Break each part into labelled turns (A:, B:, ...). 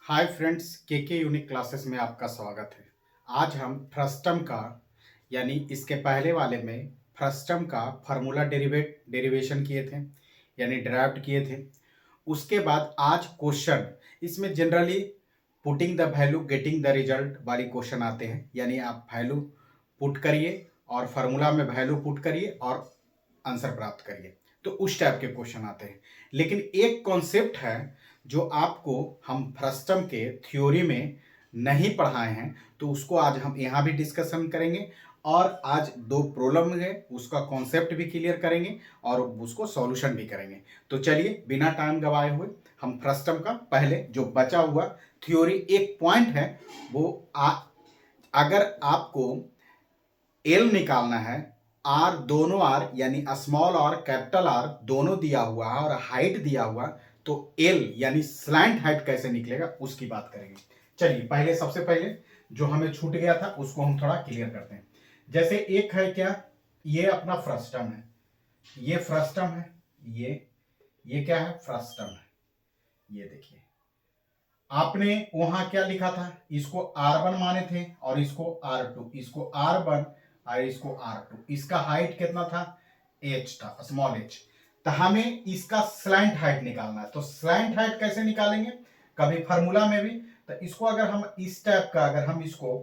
A: Hi friends, के unique classes में आपका स्वागत है। आज हम फ्रस्टम का यानी इसके पहले वाले में फ्रस्टम का फार्मूला डेरिवेशन किए थे यानी ड्राफ्ट किए थे। उसके बाद आज क्वेश्चन इसमें generally putting the value getting the result वाली क्वेश्चन आते हैं, यानी आप वैल्यू पुट करिए और फार्मूला में वैल्यू पुट करिए और आंसर प्राप्त करिए। तो उस टाइप के क्वेश्चन आते हैं। लेकिन एक कॉन्सेप्ट है जो आपको हम फ्रस्टम के थ्योरी में नहीं पढ़ाए हैं, तो उसको आज हम यहाँ भी डिस्कशन करेंगे और आज दो प्रॉब्लम है उसका कॉन्सेप्ट भी क्लियर करेंगे और उसको सॉल्यूशन भी करेंगे। तो चलिए बिना टाइम गवाए हुए हम फ्रस्टम का पहले जो बचा हुआ थ्योरी एक पॉइंट है वो अगर आपको एल निकालना है, आर दोनों आर यानी स्मॉल आर कैपिटल आर दोनों दिया हुआ है और हाइट दिया हुआ, तो एल यानी स्लैंट हाइट कैसे निकलेगा उसकी बात करेंगे। चलिए पहले सबसे पहले जो हमें छूट गया था उसको हम थोड़ा क्लियर करते हैं। जैसे एक है क्या, ये अपना फ्रस्टम है, ये फ्रस्टम है, ये क्या है, फ्रस्टम है। ये देखिए आपने वहां क्या लिखा था, इसको R1 माने थे और इसको R2, इसको R1 और इसको R2। इसका हाइट कितना था, h था, स्मॉल h। तो हमें इसका स्लैंट हाइट निकालना है। तो स्लैंट हाइट कैसे निकालेंगे, कभी फार्मूला में भी, तो इसको अगर हम इस टाइप का अगर हम इसको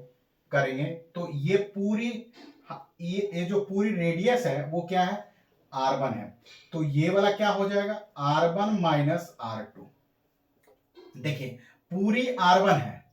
A: करेंगे तो ये पूरी ये जो पूरी रेडियस है वो क्या है, R1 है। तो ये वाला क्या हो जाएगा, R1 माइनस R2। देखिए पूरी R1 है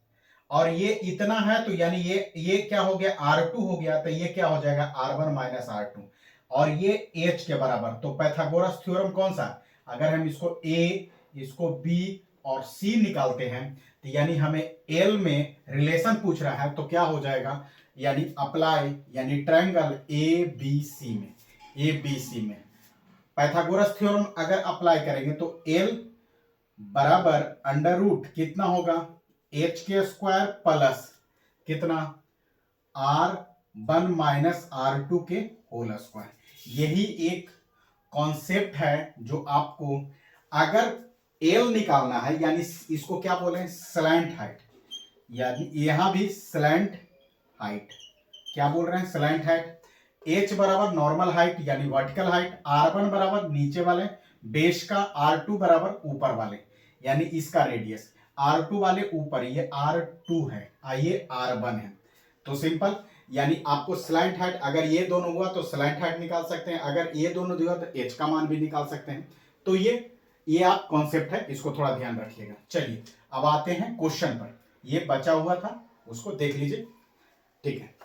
A: और ये इतना है, तो यानी ये क्या हो गया, R2 हो गया। तो ये क्या हो जाएगा, R1 माइनस R2 और ये H के बराबर। तो पाइथागोरस थ्योरम कौन सा, अगर हम इसको A, इसको B और C निकालते हैं तो यानी हमें L में रिलेशन पूछ रहा है, तो क्या हो जाएगा, यानी अप्लाई यानी ट्रायंगल ABC में पाइथागोरस थ्योरम अगर अप्लाई करेंगे तो L बराबर अंडर रूट कितना होगा, एच के स्क्वायर प्लस कितना, R1 माइनस R2 के होल स्क्वायर। यही एक कॉन्सेप्ट है जो आपको अगर एल निकालना है, यानी इसको क्या बोले हैं, स्लैंट हाइट, यानी यहां भी स्लैंट हाइट, क्या बोल रहे हैं, स्लैंट हाइट। एच बराबर नॉर्मल हाइट यानी वर्टिकल हाइट, R1 बराबर नीचे वाले बेस का, R2 बराबर ऊपर वाले यानी इसका रेडियस, R2 वाले ऊपर, ये R2 है, ये R1 है। तो सिंपल, यानी आपको स्लैंट हाइट अगर ये दोनों हुआ तो स्लैंट हाइट निकाल सकते हैं, अगर ये दोनों दिया तो एच का मान भी निकाल सकते हैं। तो ये आप कॉन्सेप्ट है, इसको थोड़ा ध्यान रखिएगा। चलिए अब आते हैं क्वेश्चन पर, ये बचा हुआ था उसको देख लीजिए, ठीक है।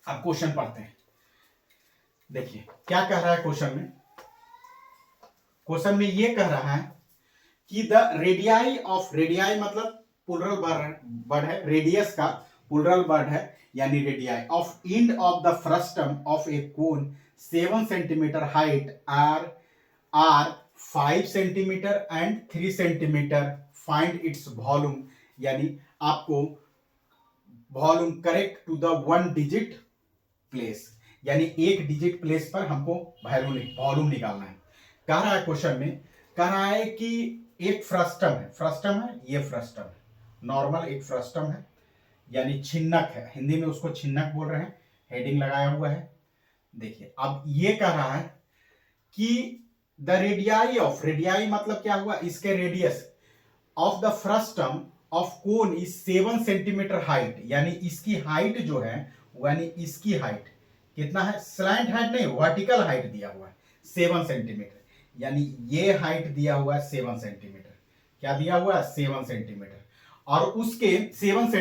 A: अब क्वेश्चन पढ़ते हैं। देखिए क्या कह रहा है क्वेश्चन में, क्वेश्चन में ये कह रहा है कि द रेडियाई ऑफ, रेडियाई मतलब प्लूरल वर्ड है, रेडियस का प्लूरल वर्ड है यानी radii of and of the frustum of a cone 7 centimetre height are 5 centimetre and 3 centimetre, find its volume, यानी आपको volume correct to the 1 digit place, यानी एक digit place पर हमको वॉल्यूम निकालना है। कह रहा है क्वेश्चन में, कह रहा है कि एक फ्रस्टम है, ये फ्रस्टम है, नॉर्मल एक फ्रस्टम है यानी छिन्नक है, हिंदी में उसको छिन्नक बोल रहे हैं, हेडिंग लगाया हुआ है। देखिए अब ये कह रहा है कि द रेडियाई ऑफ, रेडियाई मतलब क्या हुआ, इसके radius of the frustum of cone is 7 centimetre height, यानी इसकी हाइट जो है, यानी इसकी हाइट कितना है, स्लैंट हाइट नहीं, वर्टिकल हाइट दिया हुआ है 7 सेंटीमीटर, यानी ये हाइट दिया हुआ है 7 सेंटीमीटर, क्या दिया हुआ है, 7 सेंटीमीटर, और उसके 7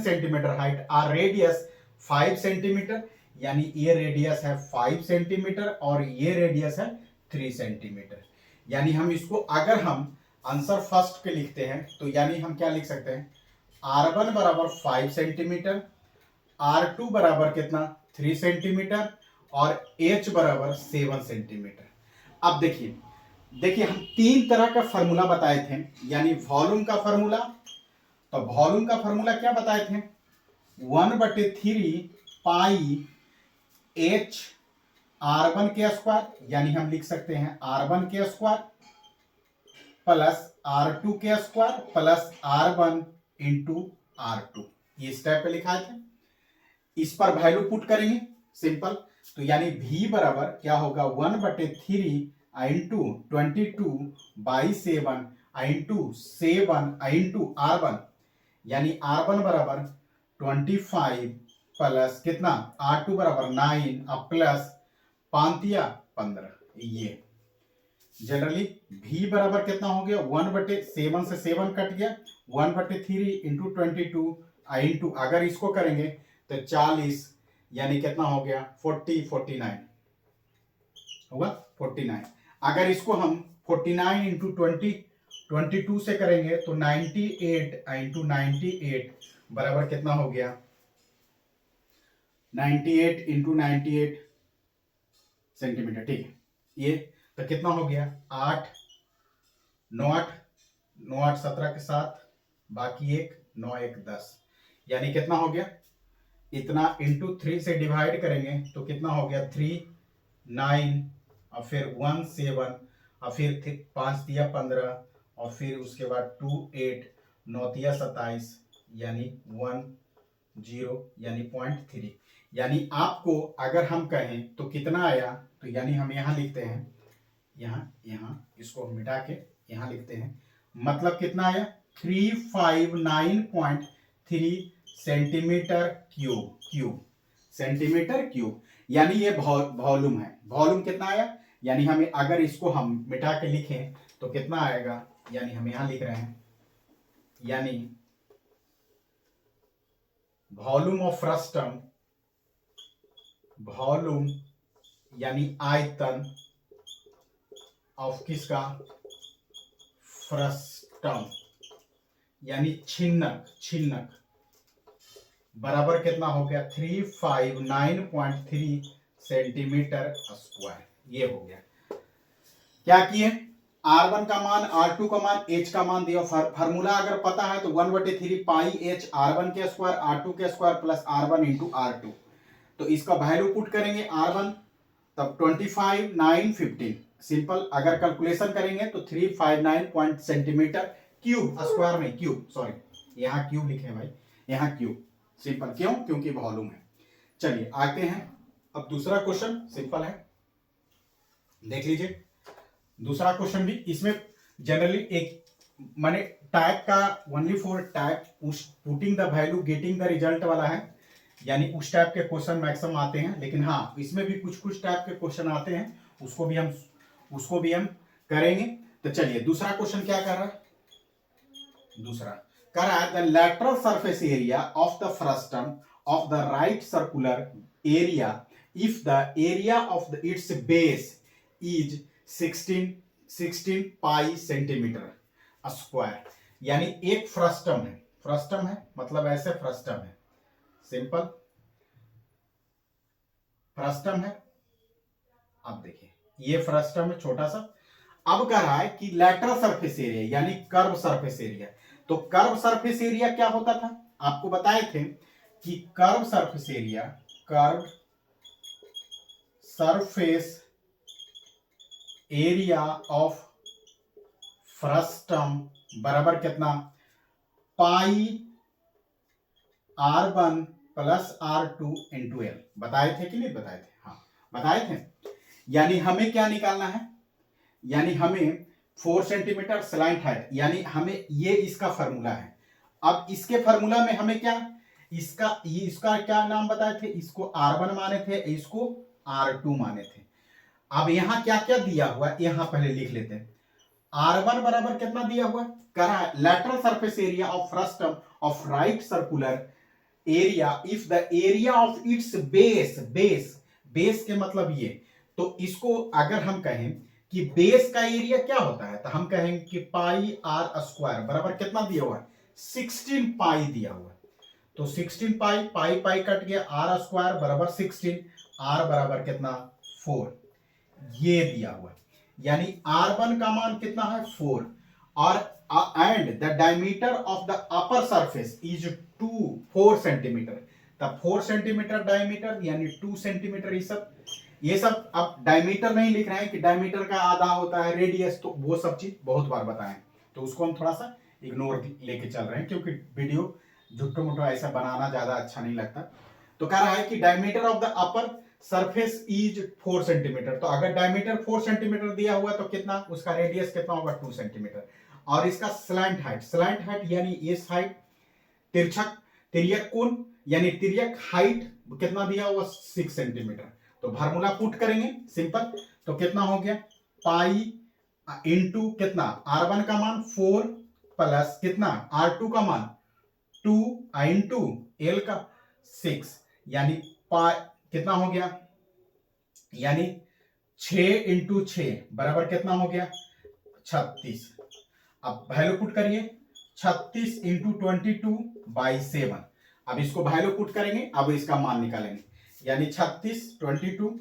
A: सेंटीमीटर हाइट और रेडियस 5 सेंटीमीटर, यानी ये रेडियस है 5 सेंटीमीटर और ये रेडियस है 3 सेंटीमीटर। यानी हम इसको अगर हम आंसर फर्स्ट के लिखते हैं तो यानी हम क्या लिख सकते हैं, R1 बराबर 5 सेंटीमीटर, R2 बराबर कितना, 3 सेंटीमीटर और H बराबर 7 सेंटीमीटर। अब देखिए हम तीन तरह का फॉर्मूला बताए थे, यानी वॉल्यूम का फॉर्मूला, तो वॉल्यूम का फॉर्मूला क्या बताए थे, 1/3 पाई H R1 के स्क्वायर, यानी हम लिख सकते हैं R1 के स्क्वायर प्लस R2 के square plus R1 into R2, ये स्टेप पे लिखा था। इस पर वैल्यू पुट करेंगे सिंपल, तो यानी V बराबर क्या होगा 1/3 इंटू 22/7 इंटू 7 इंटू R1, यानी R1 बराबर 25 प्लस कितना R2 बराबर 9 अब प्लस 5 ये जनरली V बराबर कितना हो गया 1/7 से 7 कट गया 1/3 इंटू 22 इंटू अगर इसको करेंगे तो 40, यानी कितना हो गया 49 होगा 49। अगर इसको हम 49 इंटू 22 से करेंगे तो 98 इंटू 98 बराबर कितना हो गया 98 इंटू 98 सेंटीमीटर, ठीक है। ये तो कितना हो गया 8 9 8 17 के साथ बाकी 1 9 1 10, यानी कितना हो गया इतना इंटू 3 से डिवाइड करेंगे तो कितना हो गया 3 9 और फिर 1 7 और फिर 5 दिया 15 और फिर उसके बाद 2 8 9 दिया 27, यानी 1 0 यानी 0.3, यानी आपको अगर हम कहें तो कितना आया, तो यानी हम यहाँ लिखते हैं यहाँ इसको मिटा के यहाँ लिखते हैं, मतलब कितना आया 359.3 सेंटीमीटर क्यूब सेंटीमीटर क्यूब, यानी ये वॉल्यूम है। वॉल्यूम कितना आया, यानी हमें अगर इसको हम मिटा के लिखें तो कितना आएगा, यानी हम यहां लिख रहे हैं यानी वॉल्यूम ऑफ फ्रस्टम, वॉल्यूम यानी आयतन ऑफ किसका फ्रस्टम यानी छिन्नक बराबर कितना हो गया 359.3 सेंटीमीटर स्क्वायर, ये हो गया। क्या किए R1 का मान R2 का मान H का मान दिया, फार्मूला अगर पता है तो 1/3 पाई H R1 के स्क्वायर R2 के square plus R1 into R2, तो इसका वैल्यू पुट करेंगे R1 तब 25 9 15 सिंपल, अगर कैलकुलेशन करेंगे तो 359 सेंटीमीटर क्यूब स्क्वायर में क्यूब, सॉरी यहाँ क्यूब लिखे भाई, यहाँ क्यूब सिंपल, क्यों क्योंकि वॉल्यूम है। चलिए आते हैं अब दूसरा क्वेश्चन, सिंपल है देख लीजिए। दूसरा क्वेश्चन भी इसमें जनरली एक माने टाइप का only for type putting the value getting the result वाला है, यानी उस टाइप के क्वेश्चन मैक्सिमम आते हैं, लेकिन हाँ इसमें भी कुछ टाइप के क्वेश्चन आते हैं, उसको भी हम करेंगे। तो चलिए दूसरा क्वेश्चन क्या कर रहा है, दूसरा कर रहा है the lateral surface area of the frustum of the right circular area if the area of the it's base is 16 pi centimetre square, यानी एक फ्रस्टम है मतलब ऐसे फ्रस्टम है, सिंपल फ्रस्टम है। अब देखिए ये फ्रस्टम है छोटा सा, अब कह रहा है कि लैटरल सरफेस एरिया यानी कर्व सरफेस एरिया, तो कर्व सरफेस एरिया क्या होता था, आपको बताए थे कि curve surface area of frustum बराबर कितना पाई R1 plus R2 into L, बताए थे कि नहीं बताए थे, हाँ बताए थे। यानी हमें क्या निकालना है, यानी हमें 4 सेंटीमीटर स्लैंट हाइट, यानी हमें ये इसका फार्मूला है। अब इसके फार्मूला में हमें क्या इसका क्या नाम बताए थे, इसको R1 माने थे, इसको R2 माने थे। अब यहां क्या क्या दिया हुआ है यहां पहले लिख लेते हैं। R1 बराबर कितना दिया हुआ है, कहा है lateral surface area of frustum of right circular area if the area of its base के मतलब ये, तो इसको अगर हम कहें कि बेस का एरिया क्या होता है, तो हम कहेंगे कि पाई R स्क्वायर बराबर कितना दिया हुआ है 16 पाई दिया हुआ है, तो 16 पाई कट गया, R स्क्वायर बराबर 16, R बराबर कितना 4, ये दिया हुआ है। यानी R1 का मान कितना है 4 और and the diameter of the upper surface is 4 centimetre, तब 4 सेंटीमीटर डायमीटर यानी 2 सेंटीमीटर ये सब, ये सब आप डायमीटर नहीं लिख रहे हैं कि डायमीटर का आधा होता है रेडियस, तो वो सब चीज बहुत बार बताएं, तो उसको हम थोड़ा सा इग्नोर लेके चल रहे हैं क्योंकि वीडियो झुट्टो मुट्टो ऐसा बनाना ज्यादा अच्छा नहीं लगता। तो कह रहा है कि diameter of the upper surface is 4 centimetre. तो अगर डायमीटर 4 सेंटीमीटर दिया हुआ तो कितना, उसका रेडियस कितना होगा 2 सेंटीमीटर। और इसका स्लैंट हाइट यानी इस हाइट, तिरछक तिर्यक कोण यानी तिर्यक हाइट कितना दिया हुआ 6 सेंटीमीटर। तो फार्मूला पुट करेंगे सिंपल, तो कितना हो गया पाई इंटू कितना r1 का मान 4 प्लस कितना r2 का मान 2 इंटू l का 6, यानी पाई कितना हो गया, यानी 6 इंटू 6 बराबर कितना हो गया 36। अब वैल्यू पुट करिए 36 इंटू 22/7। अब इसको वैल्यू पुट करेंगे, अब इसका मान निकालेंगे, यानी 36 22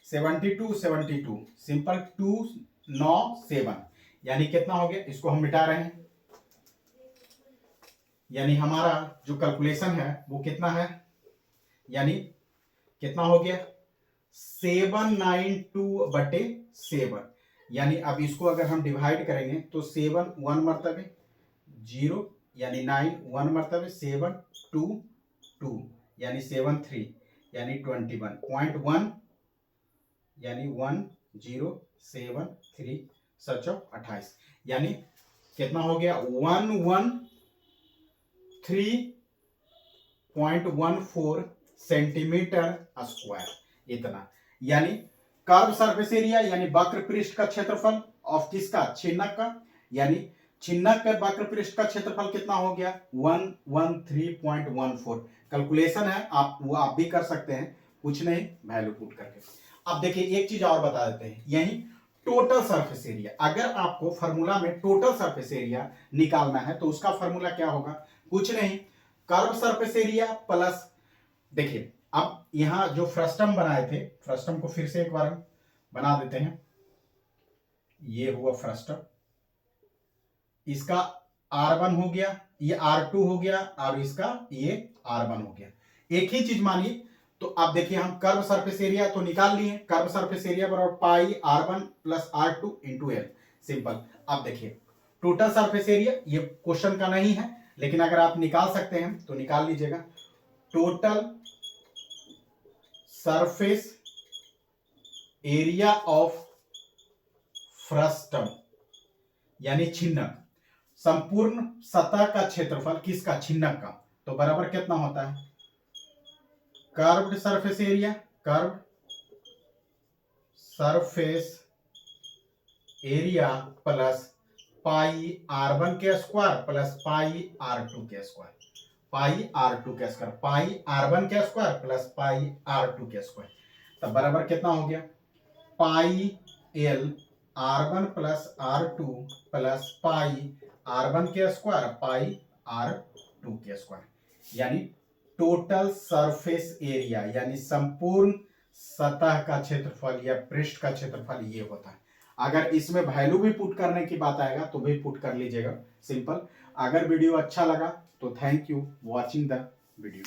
A: 72 72 सिंपल 2 9 7, यानी कितना हो गया, इसको हम मिटा रहे हैं, यानी हमारा जो कैलकुलेशन है वो कितना है, यानी कितना हो गया 792/7, यानी अब इसको अगर हम डिवाइड करेंगे तो 7 1 मरतबे 0, यानी 9 1 मरतबे 7 2 2, यानी 7 3, यानी 21.1, यानी 1073 सचो 28, यानी कितना हो गया 113.14 सेंटीमीटर स्क्वायर, इतना। यानी कर्व सरफेस एरिया यानी वक्र पृष्ठ का क्षेत्रफल ऑफ किसका, छिन्नक का, यानी छिन्नक के वक्र पृष्ठ का क्षेत्रफल कितना हो गया 113.14। कैलकुलेशन है, आप वो आप भी कर सकते हैं, कुछ नहीं वैल्यू पुट करके। अब देखिए एक चीज और बता देते हैं, यही टोटल सरफेस एरिया, अगर आपको फार्मूला में टोटल सरफेस एरिया निकालना है तो उसका फार्मूला क्या होगा, कुछ नहीं कर्व सरफेस एरिया प्लस, देखिए अब यहां जो फ्रस्टम बनाए थे, फ्रस्टम को फिर से एक बार बना देते हैं, ये हुआ फ्रस्टम, इसका R1 हो गया, ये R2 हो गया और इसका ये R1 हो गया, एक ही चीज मानिए। तो अब देखिए हम कर्व सरफेस एरिया तो निकाल लिए, कर्व सरफेस एरिया बराबर पाई R1 plus R2 into L, simple. अब देखिए टोटल सरफेस एरिया ये क्वेश्चन का नहीं है, लेकिन अगर आप निकाल सकते हैं तो निकाल लीजिएगा, total surface area of frustum यानी छिन्नक, संपूर्ण सतह का क्षेत्रफल किसका, छिन्नक का, तो बराबर कितना होता है curved surface area, curved surface area plus pi R1 के स्क्वायर प्लस पाई R2 के स्क्वायर, पाई R2 के स्क्वायर, पाई R1 के स्क्वायर प्लस पाई R2 के स्क्वायर, तब बराबर कितना हो गया पाई L R1 plus R2 plus pi R1 के स्क्वायर पाई R2 के स्क्वायर, यानी टोटल सरफेस एरिया यानी संपूर्ण सतह का क्षेत्रफल या पृष्ठ का क्षेत्रफल ये होता है। अगर इसमें वैल्यू भी पुट करने की बात आएगा तो भी पुट कर लीजिएगा, सिंपल। अगर वीडियो अच्छा लगा तो thank you watching the video.